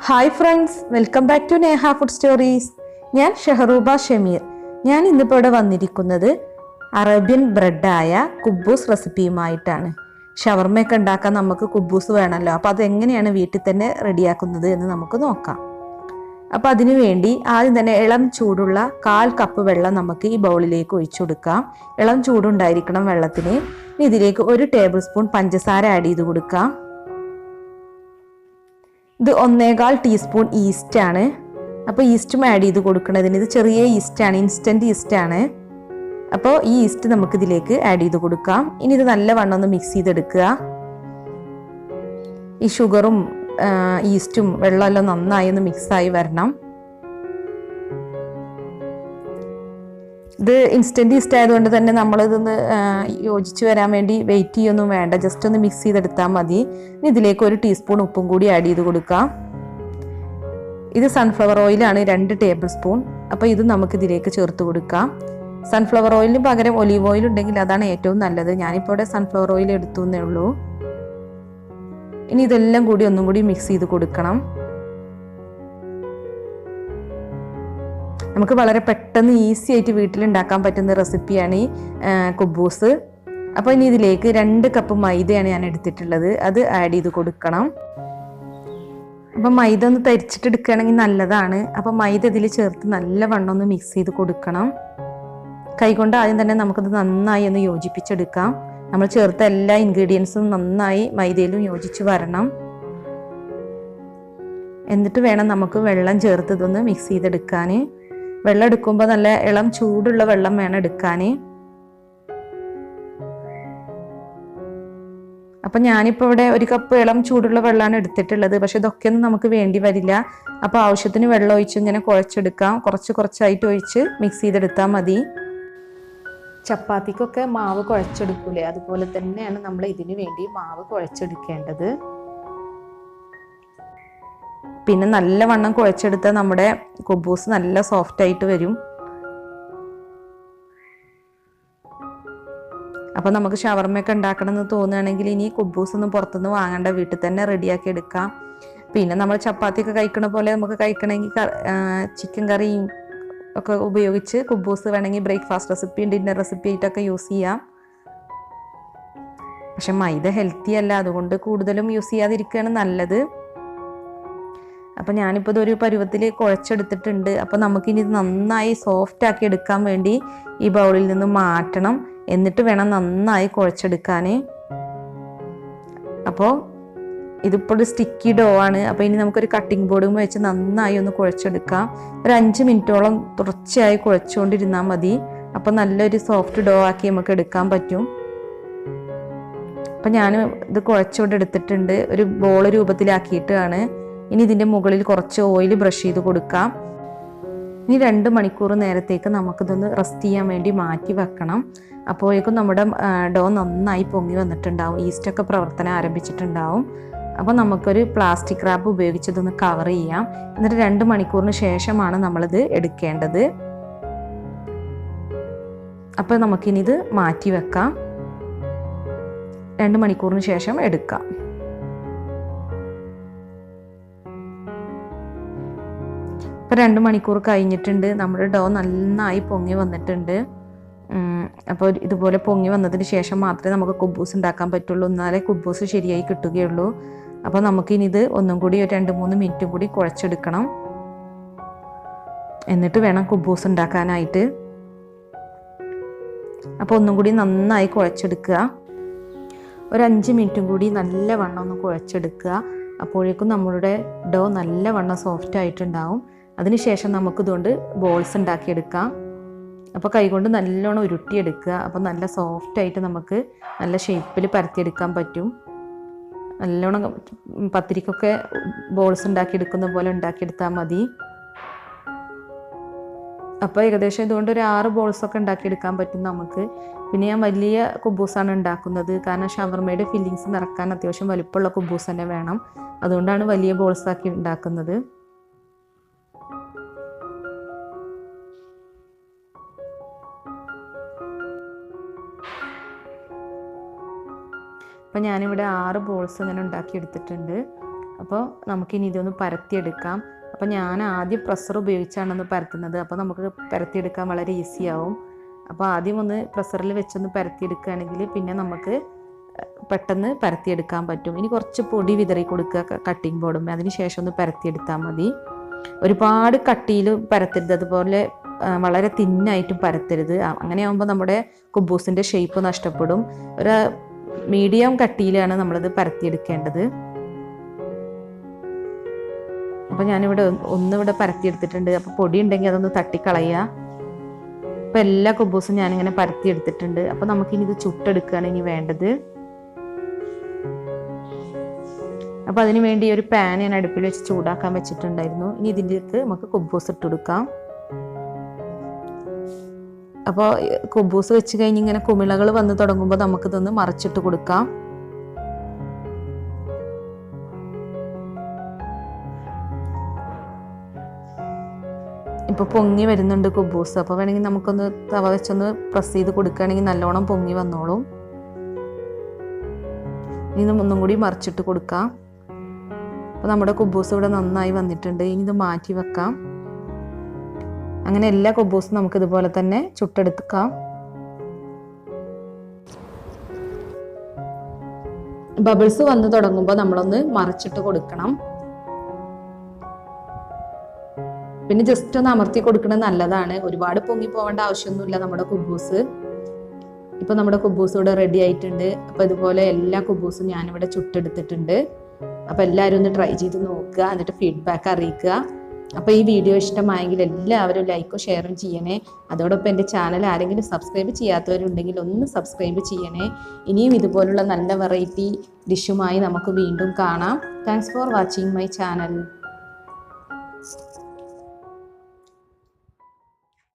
Hi friends, welcome back to Neha food stories. ഞാൻ ഷെഹറൂബ ഷമീർ. ഞാൻ ഇന്നിപ്പോൾ ഇവിടെ വന്നിരിക്കുന്നത് അറേബ്യൻ ബ്രെഡായ കുബൂസ് റെസിപ്പിയുമായിട്ടാണ്. ഷവർമയൊക്കെ ഉണ്ടാക്കാൻ നമുക്ക് കുബൂസ് വേണമല്ലോ. അപ്പോൾ അതെങ്ങനെയാണ് വീട്ടിൽ തന്നെ റെഡിയാക്കുന്നത് എന്ന് നമുക്ക് നോക്കാം. അപ്പോൾ അതിനു വേണ്ടി ആദ്യം തന്നെ ഇളം ചൂടുള്ള 1/4 കപ്പ് വെള്ളം നമുക്ക് ഈ ബൗളിലേക്ക് ഒഴിച്ചു കൊടുക്കാം. ഇളം ചൂടുണ്ടായിരിക്കണം വെള്ളത്തിന്. ഇതിലേക്ക് 1 ടേബിൾ സ്പൂൺ പഞ്ചസാര ആഡ് ചെയ്ത് കൊടുക്കാം. ഇത് 1/4 ടീസ്പൂൺ ഈസ്റ്റ് ആണ്. അപ്പോൾ ഈസ്റ്റും ആഡ് ചെയ്ത് കൊടുക്കുന്നതിന് ഇത് ചെറിയ ഈസ്റ്റാണ്, ഇൻസ്റ്റൻറ്റ് ഈസ്റ്റാണ്. അപ്പോൾ ഈ ഈസ്റ്റ് നമുക്ക് ഇതിലേക്ക് ആഡ് ചെയ്ത് കൊടുക്കാം. ഇനി ഇത് നല്ലവണ്ണം ഒന്ന് മിക്സ് ചെയ്തെടുക്കുക. ഈ ഷുഗറും ഈസ്റ്റും വെള്ളമെല്ലാം നന്നായി ഒന്ന് മിക്സായി വരണം. ഇത് ഇൻസ്റ്റൻറ്റ് ഈസ്റ്റ് ആയതുകൊണ്ട് തന്നെ നമ്മളിതൊന്ന് യോജിച്ച് വരാൻ വേണ്ടി വെയിറ്റ് ചെയ്യൊന്നും വേണ്ട, ജസ്റ്റ് ഒന്ന് മിക്സ് ചെയ്തെടുത്താൽ മതി. ഇനി ഇതിലേക്ക് 1 ടീസ്പൂൺ ഉപ്പും കൂടി ആഡ് ചെയ്ത് കൊടുക്കാം. ഇത് സൺഫ്ലവർ ഓയിലാണ്, 2 ടേബിൾ സ്പൂൺ. അപ്പോൾ ഇത് നമുക്ക് ഇതിലേക്ക് ചേർത്ത് കൊടുക്കാം. സൺഫ്ലവർ ഓയിലിന് പകരം ഒലീവ് ഓയിൽ ഉണ്ടെങ്കിൽ അതാണ് ഏറ്റവും നല്ലത്. ഞാനിപ്പോൾ ഇവിടെ സൺഫ്ലവർ ഓയിൽ എടുത്തു എന്നേ ഉള്ളൂ. ഇനി ഇതെല്ലാം കൂടി ഒന്നും കൂടി മിക്സ് ചെയ്ത് കൊടുക്കണം. നമുക്ക് വളരെ പെട്ടെന്ന് ഈസി ആയിട്ട് വീട്ടിലുണ്ടാക്കാൻ പറ്റുന്ന റെസിപ്പിയാണ് ഈ കുബൂസ്. അപ്പോൾ ഇനി ഇതിലേക്ക് 2 കപ്പ് മൈദയാണ് ഞാൻ എടുത്തിട്ടുള്ളത്. അത് ആഡ് ചെയ്ത് കൊടുക്കണം. അപ്പം മൈദ ഒന്ന് തരിച്ചിട്ട് എടുക്കുകയാണെങ്കിൽ നല്ലതാണ്. അപ്പം മൈദ ഇതിൽ ചേർത്ത് നല്ലവണ്ണം ഒന്ന് മിക്സ് ചെയ്ത് കൊടുക്കണം. കൈകൊണ്ട് ആദ്യം തന്നെ നമുക്കത് നന്നായി ഒന്ന് യോജിപ്പിച്ചെടുക്കാം. നമ്മൾ ചേർത്ത എല്ലാ ഇൻഗ്രീഡിയൻസും നന്നായി മൈദയിലും യോജിച്ച് വരണം. എന്നിട്ട് വേണം നമുക്ക് വെള്ളം ചേർത്ത് ഇതൊന്ന് മിക്സ് ചെയ്തെടുക്കാൻ. വെള്ളം എടുക്കുമ്പോൾ നല്ല ഇളം ചൂടുള്ള വെള്ളം വേണം എടുക്കാൻ. അപ്പം ഞാനിപ്പോൾ ഇവിടെ 1 കപ്പ് ഇളം ചൂടുള്ള വെള്ളമാണ് എടുത്തിട്ടുള്ളത്. പക്ഷെ ഇതൊക്കെ ഒന്നും നമുക്ക് വേണ്ടി വരില്ല. അപ്പോൾ ആവശ്യത്തിന് വെള്ളം ഒഴിച്ച് ഇങ്ങനെ കുഴച്ചെടുക്കാം. കുറച്ചായിട്ട് ഒഴിച്ച് മിക്സ് ചെയ്തെടുത്താൽ മതി. ചപ്പാത്തിക്കൊക്കെ മാവ് കുഴച്ചെടുക്കൂലേ, അതുപോലെ തന്നെയാണ് നമ്മൾ ഇതിനു വേണ്ടി മാവ് കുഴച്ചെടുക്കേണ്ടത്. പിന്നെ നല്ലവണ്ണം കുഴച്ചെടുത്താൽ നമ്മുടെ കുബൂസ് നല്ല സോഫ്റ്റ് ആയിട്ട് വരും. അപ്പോൾ നമുക്ക് ഷവർമയൊക്കെ ഉണ്ടാക്കണം എന്ന് തോന്നുകയാണെങ്കിൽ ഇനി കുബൂസ് ഒന്നും പുറത്തുനിന്ന് വാങ്ങേണ്ട, വീട്ടിൽ തന്നെ റെഡിയാക്കി എടുക്കാം. പിന്നെ നമ്മൾ ചപ്പാത്തിയൊക്കെ കഴിക്കണ പോലെ നമുക്ക് കഴിക്കണമെങ്കിൽ ചിക്കൻ കറിയും ഒക്കെ ഉപയോഗിച്ച് കുബൂസ് വേണമെങ്കിൽ ബ്രേക്ക്ഫാസ്റ്റ് റെസിപ്പി, ഡിന്നർ റെസിപ്പി ആയിട്ടൊക്കെ യൂസ് ചെയ്യാം. പക്ഷെ മൈദ ഹെൽത്തി അല്ല, അതുകൊണ്ട് കൂടുതലും യൂസ് ചെയ്യാതിരിക്കുകയാണ് നല്ലത്. അപ്പം ഞാനിപ്പോൾ ഇതൊരു പരുവത്തിൽ കുഴച്ചെടുത്തിട്ടുണ്ട്. അപ്പോൾ നമുക്കിനി ഇത് നന്നായി സോഫ്റ്റ് ആക്കി എടുക്കാൻ വേണ്ടി ഈ ബൗളിൽ നിന്ന് മാറ്റണം. എന്നിട്ട് വേണം നന്നായി കുഴച്ചെടുക്കാൻ. അപ്പോൾ ഇതിപ്പോൾ ഒരു സ്റ്റിക്കി ഡോ ആണ്. അപ്പോൾ ഇനി നമുക്കൊരു കട്ടിംഗ് ബോർഡും വെച്ച് നന്നായി ഒന്ന് കുഴച്ചെടുക്കാം. ഒരു 5 മിനിറ്റോളം തുടർച്ചയായി കുഴച്ചുകൊണ്ടിരുന്നാൽ മതി. അപ്പോൾ നല്ലൊരു സോഫ്റ്റ് ഡോ ആക്കി നമുക്ക് എടുക്കാൻ പറ്റും. അപ്പം ഞാൻ ഇത് കുഴച്ചുകൊണ്ട് എടുത്തിട്ടുണ്ട്, ഒരു ബോൾ രൂപത്തിലാക്കിയിട്ടാണ്. ഇനി ഇതിൻ്റെ മുകളിൽ കുറച്ച് ഓയിൽ ബ്രഷ് ചെയ്ത് കൊടുക്കാം. ഇനി 2 മണിക്കൂർ നേരത്തേക്ക് നമുക്കിതൊന്ന് റെസ്റ്റ് ചെയ്യാൻ വേണ്ടി മാറ്റി വെക്കണം. അപ്പോഴേക്കും നമ്മുടെ ഡോ നന്നായി പൊങ്ങി വന്നിട്ടുണ്ടാവും, ഈസ്റ്റൊക്കെ പ്രവർത്തനം ആരംഭിച്ചിട്ടുണ്ടാവും. അപ്പോൾ നമുക്കൊരു പ്ലാസ്റ്റിക് റാപ്പ് ഉപയോഗിച്ചതൊന്ന് കവർ ചെയ്യാം. എന്നിട്ട് 2 മണിക്കൂറിന് ശേഷമാണ് നമ്മളിത് എടുക്കേണ്ടത്. അപ്പോൾ നമുക്കിനി ഇത് മാറ്റി വെക്കാം. 2 മണിക്കൂറിന് ശേഷം എടുക്കാം. ഇപ്പോൾ 2 മണിക്കൂർ കഴിഞ്ഞിട്ടുണ്ട്. നമ്മുടെ ഡോ നന്നായി പൊങ്ങി വന്നിട്ടുണ്ട്. അപ്പോൾ ഇതുപോലെ പൊങ്ങി വന്നതിന് ശേഷം മാത്രമേ നമുക്ക് കുബൂസ് ഉണ്ടാക്കാൻ പറ്റുള്ളൂ, എന്നാലേ കുബൂസ് ശരിയായി കിട്ടുകയുള്ളൂ. അപ്പോൾ നമുക്കിനി ഇത് ഒന്നും കൂടി ഒരു 2-3 മിനിറ്റും കൂടി കുഴച്ചെടുക്കണം. എന്നിട്ട് വേണം കുബൂസ് ഉണ്ടാക്കാനായിട്ട്. അപ്പോൾ ഒന്നും കൂടി നന്നായി കുഴച്ചെടുക്കുക. ഒരു 5 മിനിറ്റും കൂടി നല്ലവണ്ണം ഒന്ന് കുഴച്ചെടുക്കുക. അപ്പോഴേക്കും നമ്മളുടെ ഡോ നല്ലവണ്ണം സോഫ്റ്റ് ആയിട്ടുണ്ടാവും. അതിനുശേഷം നമുക്കിതുകൊണ്ട് ബോൾസ് ഉണ്ടാക്കിയെടുക്കാം. അപ്പോൾ കൈകൊണ്ട് നല്ലോണം ഉരുട്ടിയെടുക്കുക. അപ്പോൾ നല്ല സോഫ്റ്റായിട്ട് നമുക്ക് നല്ല ഷേപ്പിൽ പരത്തിയെടുക്കാൻ പറ്റും. നല്ലോണം പത്തിരിക്കൊക്കെ ബോൾസ് ഉണ്ടാക്കിയെടുക്കുന്ന പോലെ ഉണ്ടാക്കിയെടുത്താൽ മതി. അപ്പോൾ ഏകദേശം ഇതുകൊണ്ട് ഒരു 6 ബോൾസൊക്കെ ഉണ്ടാക്കിയെടുക്കാൻ പറ്റും നമുക്ക്. പിന്നെ ഞാൻ വലിയ കുബൂസാണ് ഉണ്ടാക്കുന്നത്, കാരണം ഷവർമയുടെ ഫില്ലിങ്സ് നിറക്കാൻ അത്യാവശ്യം വലിപ്പമുള്ള കുബൂസ് തന്നെ വേണം. അതുകൊണ്ടാണ് വലിയ ബോൾസാക്കി ഉണ്ടാക്കുന്നത്. അപ്പം ഞാനിവിടെ 6 ബോൾസ് ഇങ്ങനെ ഉണ്ടാക്കിയെടുത്തിട്ടുണ്ട്. അപ്പോൾ നമുക്കിനി ഇതൊന്ന് പരത്തിയെടുക്കാം. അപ്പോൾ ഞാൻ ആദ്യം പ്രസ്സർ ഉപയോഗിച്ചാണ് പരത്തുന്നത്. അപ്പോൾ നമുക്ക് പരത്തിയെടുക്കാൻ വളരെ ഈസി ആവും. അപ്പോൾ ആദ്യം ഒന്ന് പ്രസ്സറിൽ വെച്ചൊന്ന് പരത്തിയെടുക്കുകയാണെങ്കിൽ പിന്നെ നമുക്ക് പെട്ടെന്ന് പരത്തിയെടുക്കാൻ പറ്റും. ഇനി കുറച്ച് പൊടി വിതറി കൊടുക്കുക കട്ടിംഗ് ബോർഡും, അതിന് ശേഷം ഒന്ന് പരത്തിയെടുത്താൽ മതി. ഒരുപാട് കട്ടിയിൽ പരത്തരുത്, അതുപോലെ വളരെ തിന്നായിട്ടും പരത്തരുത്. അങ്ങനെയാകുമ്പോൾ നമ്മുടെ കുബൂസിൻ്റെ ഷേപ്പ് നഷ്ടപ്പെടും. ഒരു മീഡിയം കട്ടിയിലാണ് നമ്മളിത് പരത്തിയെടുക്കേണ്ടത്. അപ്പോൾ ഞാനിവിടെ ഒന്നിവിടെ പരത്തിയെടുത്തിട്ടുണ്ട്. അപ്പോൾ പൊടി ഉണ്ടെങ്കിൽ അതൊന്ന് തട്ടിക്കളയുക. അപ്പോൾ എല്ലാ കുബൂസും ഞാനിങ്ങനെ പരത്തിയെടുത്തിട്ടുണ്ട്. അപ്പോൾ നമുക്കിനി ഇത് ചുട്ടെടുക്കുകയാണ് ഇനി വേണ്ടത്. അപ്പോൾ അതിന് വേണ്ടി ഒരു പാൻ ഞാൻ അടുപ്പിൽ വെച്ച് ചൂടാക്കാൻ വെച്ചിട്ടുണ്ടായിരുന്നു. ഇനി ഇതിലേക്ക് നമുക്ക് കുബൂസ് ഇട്ട് കൊടുക്കാം. അപ്പോൾ കുബൂസ് വെച്ച് കഴിഞ്ഞ് ഇങ്ങനെ കുമിളകൾ വന്ന് തുടങ്ങുമ്പോൾ നമുക്കിതൊന്ന് മറിച്ചിട്ട് കൊടുക്കാം. ഇപ്പോൾ പൊങ്ങി വരുന്നുണ്ട് കുബൂസ്. അപ്പോൾ വേണമെങ്കിൽ നമുക്കൊന്ന് തവ വെച്ചൊന്ന് പ്രസ് ചെയ്ത് കൊടുക്കുകയാണെങ്കിൽ നല്ലോണം പൊങ്ങി വന്നോളും. ഇനി ഒന്നും കൂടി മറിച്ചിട്ട് കൊടുക്കാം. അപ്പോൾ നമ്മുടെ കുബൂസ് ഇവിടെ നന്നായി വന്നിട്ടുണ്ട്. ഇനി ഇത് മാറ്റി വെക്കാം. അങ്ങനെ എല്ലാ കുബൂസും നമുക്ക് ഇതുപോലെ തന്നെ ചുട്ടെടുക്കാം. ബബിൾസ് വന്ന് തുടങ്ങുമ്പോൾ നമ്മളൊന്ന് മറിച്ചിട്ട് കൊടുക്കണം. പിന്നെ ജസ്റ്റ് ഒന്ന് അമർത്തി കൊടുക്കുന്നത് നല്ലതാണ്. ഒരുപാട് പൊങ്ങി പോവേണ്ട ആവശ്യമൊന്നുമില്ല നമ്മുടെ കുബൂസ്. ഇപ്പൊ നമ്മുടെ കുബൂസ് ഇവിടെ റെഡി ആയിട്ടുണ്ട്. അപ്പൊ ഇതുപോലെ എല്ലാ കുബൂസും ഞാനിവിടെ ചുട്ടെടുത്തിട്ടുണ്ട്. അപ്പൊ എല്ലാവരും ഒന്ന് ട്രൈ ചെയ്ത് നോക്കുക, എന്നിട്ട് ഫീഡ്ബാക്ക് അറിയിക്കുക. അപ്പോൾ ഈ വീഡിയോ ഇഷ്ടമായെങ്കിൽ എല്ലാവരും ലൈക്കും ഷെയറും ചെയ്യണേ. അതോടൊപ്പം എൻ്റെ ചാനൽ ആരെങ്കിലും സബ്സ്ക്രൈബ് ചെയ്യാത്തവരുണ്ടെങ്കിൽ ഒന്ന് സബ്സ്ക്രൈബ് ചെയ്യണേ. ഇനിയും ഇതുപോലുള്ള നല്ല വെറൈറ്റി ഡിഷുമായി നമുക്ക് വീണ്ടും കാണാം. Thanks for watching my channel.